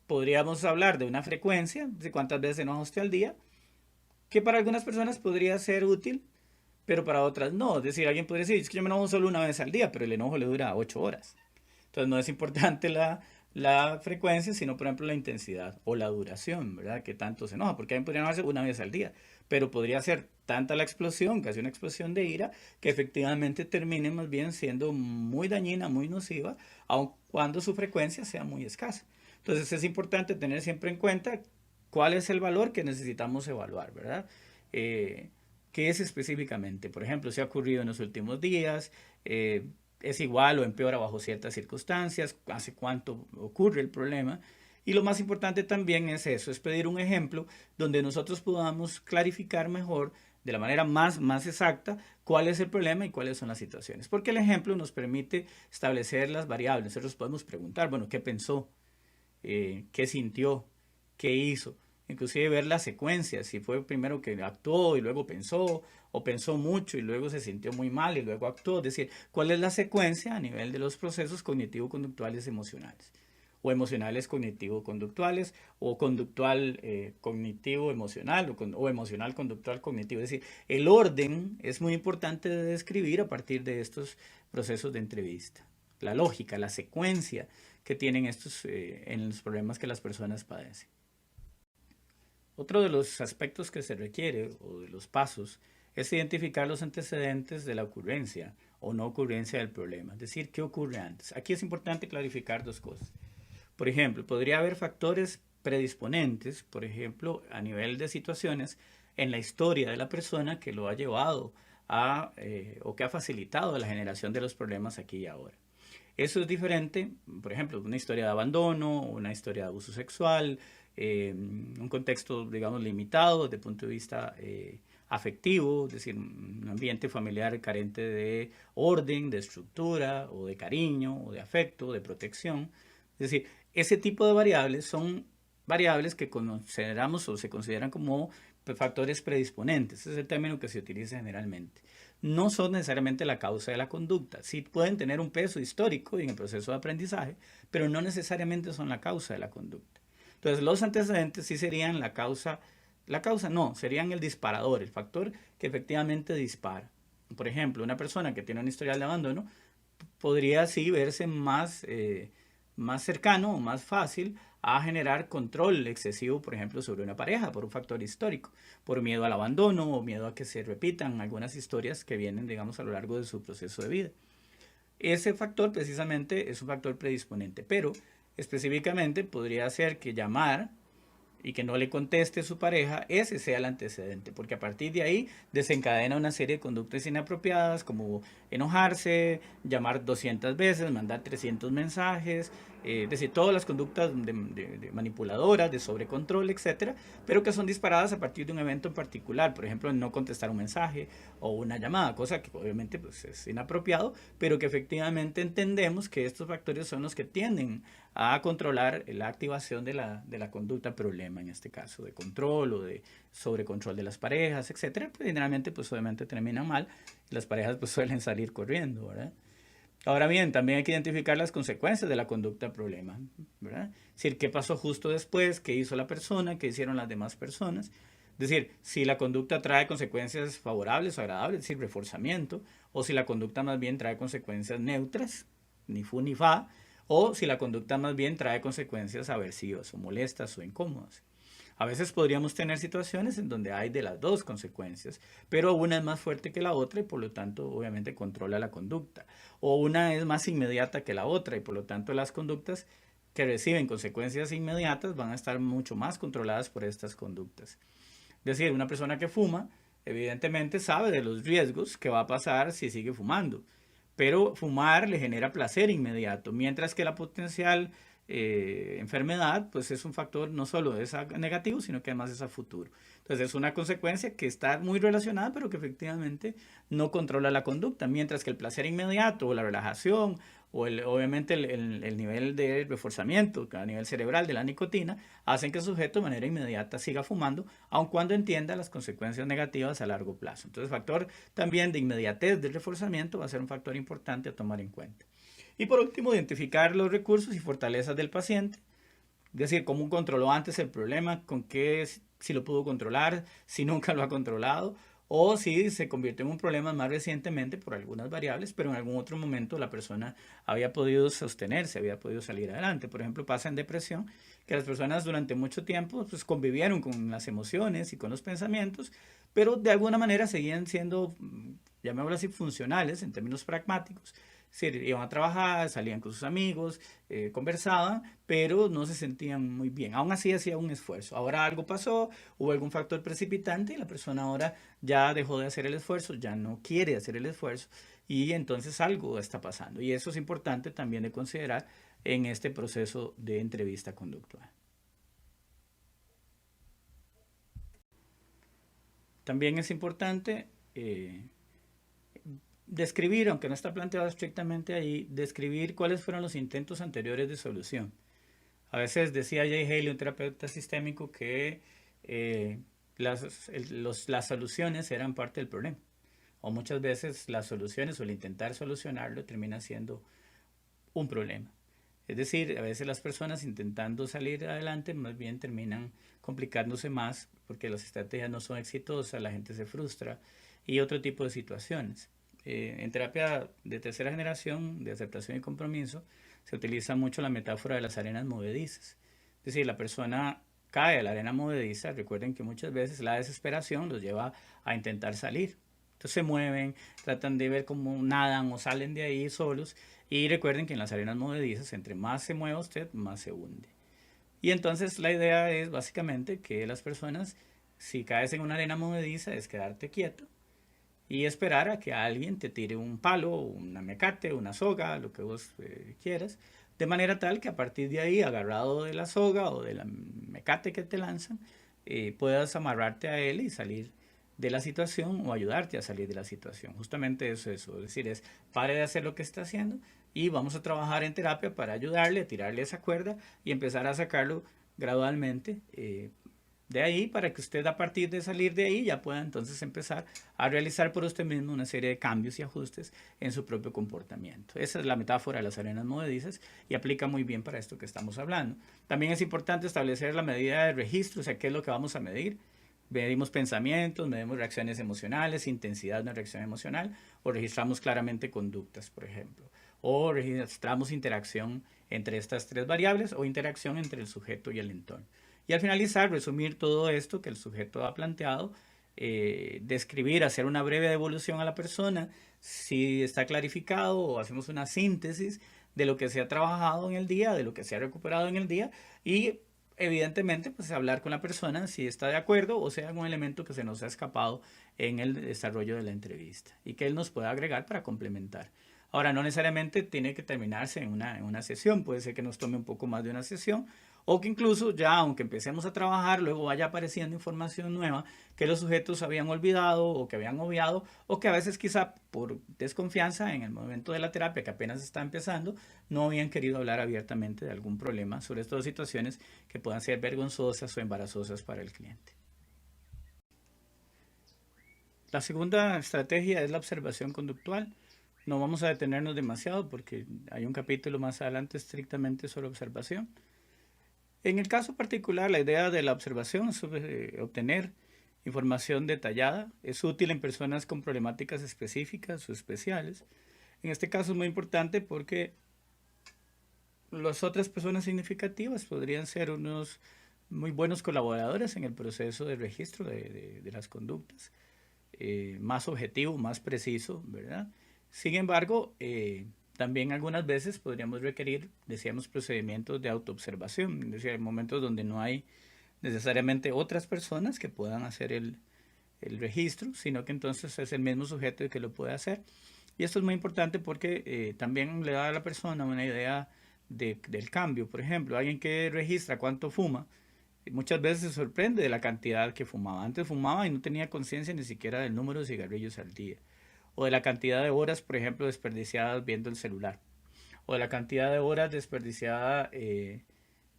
Podríamos hablar de una frecuencia, de cuántas veces enoja usted al día, que para algunas personas podría ser útil, pero para otras no. Es decir, alguien podría decir, es que yo me enojo solo una vez al día, pero el enojo le dura 8 horas. Entonces no es importante la frecuencia, sino por ejemplo la intensidad o la duración, ¿verdad? Que tanto se enoja, porque alguien podría enojarse una vez al día, pero podría ser tanta la explosión, casi una explosión de ira, que efectivamente termine más bien siendo muy dañina, muy nociva, aun cuando su frecuencia sea muy escasa. Entonces es importante tener siempre en cuenta cuál es el valor que necesitamos evaluar, ¿verdad? Eh, ¿Qué es específicamente? Por ejemplo, si ha ocurrido en los últimos días, es igual o empeora bajo ciertas circunstancias, hace cuánto ocurre el problema. Y lo más importante también es eso, es pedir un ejemplo donde nosotros podamos clarificar mejor, de la manera más exacta, cuál es el problema y cuáles son las situaciones. Porque el ejemplo nos permite establecer las variables. Nosotros podemos preguntar, bueno, ¿qué pensó? ¿Qué sintió? ¿Qué hizo? Inclusive ver la secuencia, si fue primero que actuó y luego pensó, o pensó mucho y luego se sintió muy mal y luego actuó. Es decir, ¿cuál es la secuencia a nivel de los procesos cognitivo-conductuales emocionales? O emocionales cognitivo-conductuales, o conductual cognitivo-emocional, o emocional conductual cognitivo. Es decir, el orden es muy importante de describir a partir de estos procesos de entrevista. La lógica, la secuencia que tienen estos en los problemas que las personas padecen. Otro de los aspectos que se requiere o de los pasos es identificar los antecedentes de la ocurrencia o no ocurrencia del problema, es decir, qué ocurre antes. Aquí es importante clarificar dos cosas. Por ejemplo, podría haber factores predisponentes, por ejemplo, a nivel de situaciones en la historia de la persona que lo ha llevado a o que ha facilitado la generación de los problemas aquí y ahora. Eso es diferente, por ejemplo, una historia de abandono, una historia de abuso sexual, un contexto, digamos, limitado desde el punto de vista afectivo, es decir, un ambiente familiar carente de orden, de estructura, o de cariño, o de afecto, de protección. Es decir, ese tipo de variables son variables que consideramos o se consideran como factores predisponentes. Ese es el término que se utiliza generalmente. No son necesariamente la causa de la conducta. Sí pueden tener un peso histórico en el proceso de aprendizaje, pero no necesariamente son la causa de la conducta. Entonces, los antecedentes sí serían la causa no, serían el disparador, el factor que efectivamente dispara. Por ejemplo, una persona que tiene un historial de abandono podría así verse más cercano o más fácil a generar control excesivo, por ejemplo, sobre una pareja por un factor histórico, por miedo al abandono o miedo a que se repitan algunas historias que vienen, digamos, a lo largo de su proceso de vida. Ese factor precisamente es un factor predisponente, pero específicamente podría ser que llamar y que no le conteste su pareja, ese sea el antecedente, porque a partir de ahí desencadena una serie de conductas inapropiadas como enojarse, llamar 200 veces, mandar 300 mensajes, es decir, todas las conductas de manipuladoras, de sobrecontrol, etcétera, pero que son disparadas a partir de un evento en particular, por ejemplo, no contestar un mensaje o una llamada, cosa que obviamente pues, es inapropiado, pero que efectivamente entendemos que estos factores son los que tienden a controlar la activación de la conducta problema, en este caso, de control o de sobrecontrol de las parejas, etcétera. Pues generalmente, pues obviamente terminan mal y las parejas pues suelen salir corriendo, ¿verdad? Ahora bien, también hay que identificar las consecuencias de la conducta problema, ¿verdad? Es decir, qué pasó justo después, qué hizo la persona, qué hicieron las demás personas. Es decir, si la conducta trae consecuencias favorables o agradables, es decir, reforzamiento, o si la conducta más bien trae consecuencias neutras, ni fu ni fa, o si la conducta más bien trae consecuencias aversivas o molestas o incómodas. A veces podríamos tener situaciones en donde hay de las dos consecuencias, pero una es más fuerte que la otra y por lo tanto obviamente controla la conducta. O una es más inmediata que la otra y por lo tanto las conductas que reciben consecuencias inmediatas van a estar mucho más controladas por estas conductas. Es decir, una persona que fuma evidentemente sabe de los riesgos que va a pasar si sigue fumando, pero fumar le genera placer inmediato, mientras que la potencial enfermedad pues es un factor no solo es negativo, sino que además es a futuro. Entonces es una consecuencia que está muy relacionada, pero que efectivamente no controla la conducta, mientras que el placer inmediato o la relajación o obviamente el nivel de reforzamiento a nivel cerebral de la nicotina hacen que el sujeto de manera inmediata siga fumando, aun cuando entienda las consecuencias negativas a largo plazo. Entonces el factor también de inmediatez del reforzamiento va a ser un factor importante a tomar en cuenta. Y por último, identificar los recursos y fortalezas del paciente, es decir, cómo controló antes el problema, con qué, si lo pudo controlar, si nunca lo ha controlado, o si se convirtió en un problema más recientemente por algunas variables, pero en algún otro momento la persona había podido sostenerse, había podido salir adelante. Por ejemplo, pasa en depresión, que las personas durante mucho tiempo pues, convivieron con las emociones y con los pensamientos, pero de alguna manera seguían siendo, llamémoslo así, funcionales en términos pragmáticos. Es decir, iban a trabajar, salían con sus amigos, conversaban, pero no se sentían muy bien. Aún así hacía un esfuerzo. Ahora algo pasó, hubo algún factor precipitante y la persona ahora ya dejó de hacer el esfuerzo, ya no quiere hacer el esfuerzo y entonces algo está pasando. Y eso es importante también de considerar en este proceso de entrevista conductual. También es importante describir, aunque no está planteado estrictamente ahí, describir cuáles fueron los intentos anteriores de solución. A veces decía Jay Haley, un terapeuta sistémico, que las soluciones eran parte del problema. O muchas veces las soluciones o el intentar solucionarlo termina siendo un problema. Es decir, a veces las personas intentando salir adelante más bien terminan complicándose más porque las estrategias no son exitosas, la gente se frustra y otro tipo de situaciones. En terapia de tercera generación de aceptación y compromiso se utiliza mucho la metáfora de las arenas movedizas. Es decir, la persona cae a la arena movediza, recuerden que muchas veces la desesperación los lleva a intentar salir. Entonces se mueven, tratan de ver cómo nadan o salen de ahí solos y recuerden que en las arenas movedizas entre más se mueva usted, más se hunde. Y entonces la idea es básicamente que las personas, si caes en una arena movediza, es quedarte quieto y esperar a que alguien te tire un palo, una mecate, una soga, lo que vos quieras, de manera tal que a partir de ahí, agarrado de la soga o de la mecate que te lanzan, puedas amarrarte a él y salir de la situación o ayudarte a salir de la situación. Justamente eso es eso, es decir, es pare de hacer lo que está haciendo y vamos a trabajar en terapia para ayudarle a tirarle esa cuerda y empezar a sacarlo gradualmente de ahí para que usted a partir de salir de ahí ya pueda entonces empezar a realizar por usted mismo una serie de cambios y ajustes en su propio comportamiento. Esa es la metáfora de las arenas movedizas y aplica muy bien para esto que estamos hablando. También es importante establecer la medida de registro, o sea, qué es lo que vamos a medir. Medimos pensamientos, medimos reacciones emocionales, intensidad de una reacción emocional, o registramos claramente conductas, por ejemplo, o registramos interacción entre estas tres variables o interacción entre el sujeto y el entorno. Y al finalizar, resumir todo esto que el sujeto ha planteado, describir, hacer una breve devolución a la persona, si está clarificado o hacemos una síntesis de lo que se ha trabajado en el día, de lo que se ha recuperado en el día y evidentemente pues hablar con la persona si está de acuerdo o sea algún elemento que se nos ha escapado en el desarrollo de la entrevista y que él nos pueda agregar para complementar. Ahora, no necesariamente tiene que terminarse en una sesión, puede ser que nos tome un poco más de una sesión o que incluso ya, aunque empecemos a trabajar, luego vaya apareciendo información nueva que los sujetos habían olvidado o que habían obviado o que a veces quizá por desconfianza en el momento de la terapia que apenas está empezando, no habían querido hablar abiertamente de algún problema, sobre estas situaciones que puedan ser vergonzosas o embarazosas para el cliente. La segunda estrategia es la observación conductual. No vamos a detenernos demasiado porque hay un capítulo más adelante estrictamente sobre observación. En el caso particular, la idea de la observación es obtener información detallada. Es útil en personas con problemáticas específicas o especiales. En este caso es muy importante porque las otras personas significativas podrían ser unos muy buenos colaboradores en el proceso de registro de las conductas, más objetivo, más preciso, ¿verdad? Sin embargo, también algunas veces podríamos requerir, decíamos, procedimientos de autoobservación, es decir, hay momentos donde no hay necesariamente otras personas que puedan hacer el registro, sino que entonces es el mismo sujeto el que lo puede hacer. Y esto es muy importante porque también le da a la persona una idea del cambio. Por ejemplo, alguien que registra cuánto fuma, muchas veces se sorprende de la cantidad que fumaba. Antes fumaba y no tenía conciencia ni siquiera del número de cigarrillos al día. O de la cantidad de horas, por ejemplo, desperdiciadas viendo el celular. O de la cantidad de horas desperdiciadas,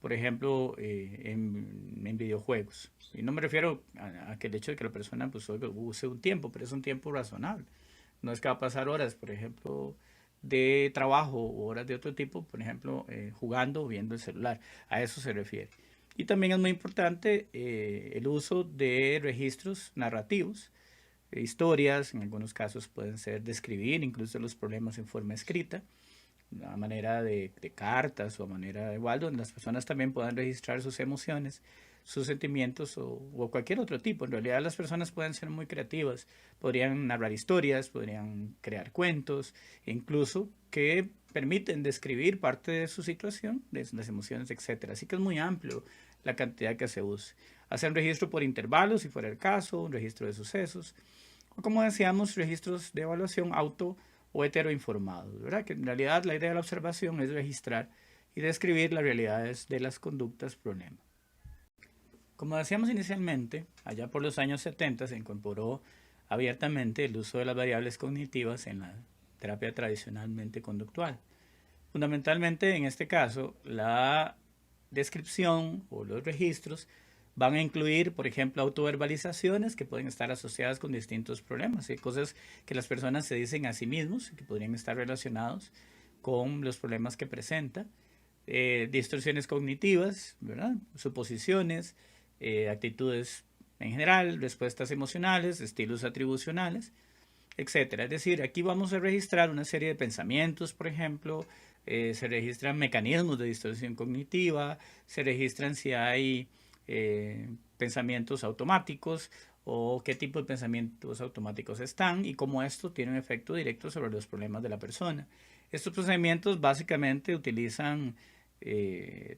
por ejemplo, en videojuegos. Y no me refiero a que el hecho de que la persona pues, use un tiempo, pero es un tiempo razonable. No es que va a pasar horas, por ejemplo, de trabajo o horas de otro tipo, por ejemplo, jugando o viendo el celular. A eso se refiere. Y también es muy importante el uso de registros narrativos, historias, en algunos casos pueden ser describir incluso los problemas en forma escrita, a manera de cartas o a manera de igual, donde las personas también puedan registrar sus emociones, sus sentimientos o cualquier otro tipo. En realidad las personas pueden ser muy creativas, podrían narrar historias, podrían crear cuentos, incluso que permiten describir parte de su situación, de las emociones, etcétera. Así que es muy amplio la cantidad que se use. Hacer un registro por intervalos, si fuera el caso, un registro de sucesos, o como decíamos, registros de evaluación auto o heteroinformados, ¿verdad? Que en realidad la idea de la observación es registrar y describir las realidades de las conductas problema. Como decíamos inicialmente, allá por los años 70 se incorporó abiertamente el uso de las variables cognitivas en la terapia tradicionalmente conductual. Fundamentalmente, en este caso, la descripción o los registros van a incluir, por ejemplo, autoverbalizaciones que pueden estar asociadas con distintos problemas. Hay cosas que las personas se dicen a sí mismos que podrían estar relacionados con los problemas que presenta. Distorsiones cognitivas, ¿verdad? Suposiciones, actitudes en general, respuestas emocionales, estilos atribucionales, etcétera. Es decir, aquí vamos a registrar una serie de pensamientos, por ejemplo, se registran mecanismos de distorsión cognitiva, se registran si hay pensamientos automáticos o qué tipo de pensamientos automáticos están y cómo esto tiene un efecto directo sobre los problemas de la persona. Estos procedimientos básicamente utilizan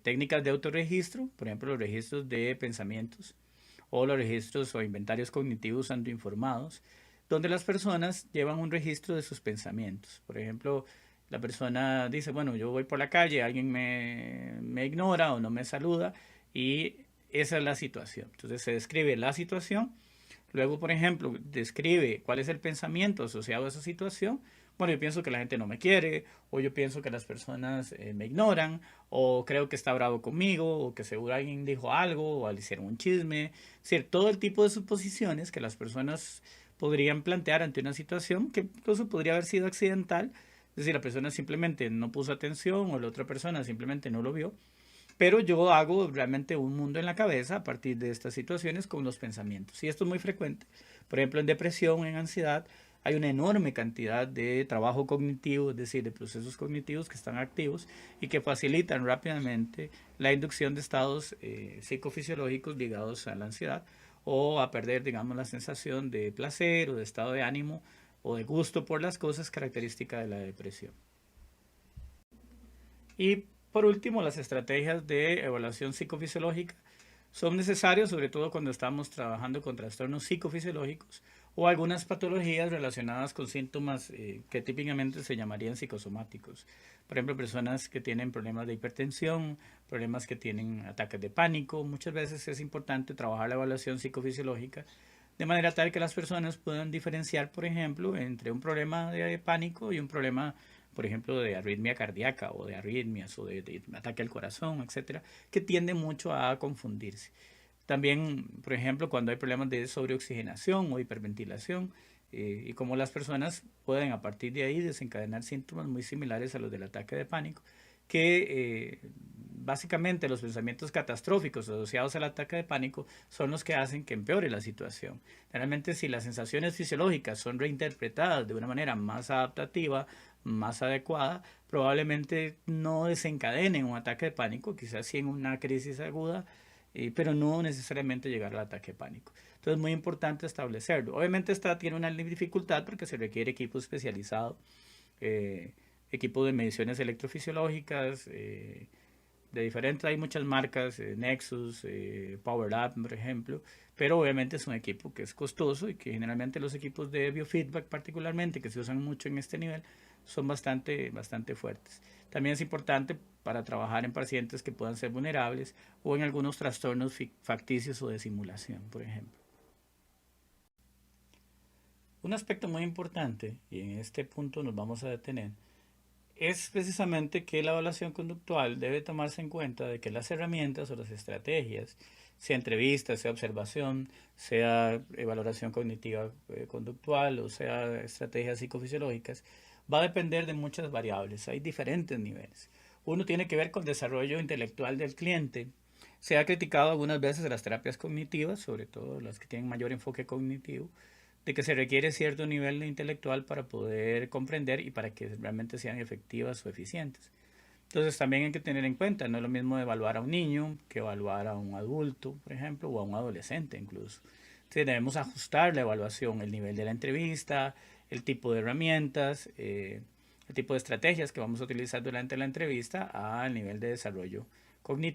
técnicas de autorregistro, por ejemplo los registros de pensamientos o los registros o inventarios cognitivos autoinformados, donde las personas llevan un registro de sus pensamientos. Por ejemplo, la persona dice, bueno, yo voy por la calle, alguien me ignora o no me saluda y esa es la situación. Entonces se describe la situación, luego, por ejemplo, describe cuál es el pensamiento asociado a esa situación. Bueno, yo pienso que la gente no me quiere, o yo pienso que las personas me ignoran, o creo que está bravo conmigo, o que seguro alguien dijo algo, o le hicieron un chisme. Es decir, todo el tipo de suposiciones que las personas podrían plantear ante una situación que incluso podría haber sido accidental. Es decir, la persona simplemente no puso atención o la otra persona simplemente no lo vio. Pero yo hago realmente un mundo en la cabeza a partir de estas situaciones con los pensamientos. Y esto es muy frecuente. Por ejemplo, en depresión, en ansiedad, hay una enorme cantidad de trabajo cognitivo, es decir, de procesos cognitivos que están activos y que facilitan rápidamente la inducción de estados psicofisiológicos ligados a la ansiedad o a perder, digamos, la sensación de placer o de estado de ánimo o de gusto por las cosas característica de la depresión. Y por último, las estrategias de evaluación psicofisiológica son necesarias, sobre todo cuando estamos trabajando con trastornos psicofisiológicos o algunas patologías relacionadas con síntomas que típicamente se llamarían psicosomáticos. Por ejemplo, personas que tienen problemas de hipertensión, problemas que tienen ataques de pánico. Muchas veces es importante trabajar la evaluación psicofisiológica de manera tal que las personas puedan diferenciar, por ejemplo, entre un problema de pánico y un problema, por ejemplo, de arritmia cardíaca o de arritmias o de ataque al corazón, etcétera, que tiende mucho a confundirse. También, por ejemplo, cuando hay problemas de sobreoxigenación o hiperventilación, y cómo las personas pueden a partir de ahí desencadenar síntomas muy similares a los del ataque de pánico, que básicamente los pensamientos catastróficos asociados al ataque de pánico son los que hacen que empeore la situación. Realmente si las sensaciones fisiológicas son reinterpretadas de una manera más adaptativa, más adecuada, probablemente no desencadenen un ataque de pánico, quizás sí en una crisis aguda, pero no necesariamente llegar al ataque de pánico. Entonces es muy importante establecerlo. Obviamente esta tiene una dificultad porque se requiere equipo especializado, eh, equipo de mediciones electrofisiológicas, de diferentes, hay muchas marcas, Nexus, PowerLab, por ejemplo, pero obviamente es un equipo que es costoso y que generalmente los equipos de biofeedback particularmente, que se usan mucho en este nivel, son bastante fuertes. También es importante para trabajar en pacientes que puedan ser vulnerables o en algunos trastornos facticios o de simulación, por ejemplo. Un aspecto muy importante, y en este punto nos vamos a detener, es precisamente que la evaluación conductual debe tomarse en cuenta de que las herramientas o las estrategias, sea entrevista, sea observación, sea valoración cognitiva conductual o sea estrategias psicofisiológicas, va a depender de muchas variables. Hay diferentes niveles. Uno tiene que ver con el desarrollo intelectual del cliente. Se ha criticado algunas veces las terapias cognitivas, sobre todo las que tienen mayor enfoque cognitivo, de que se requiere cierto nivel de intelectual para poder comprender y para que realmente sean efectivas o eficientes. Entonces también hay que tener en cuenta, no es lo mismo evaluar a un niño que evaluar a un adulto, por ejemplo, o a un adolescente incluso. Entonces debemos ajustar la evaluación, el nivel de la entrevista, el tipo de herramientas, el tipo de estrategias que vamos a utilizar durante la entrevista al nivel de desarrollo cognitivo.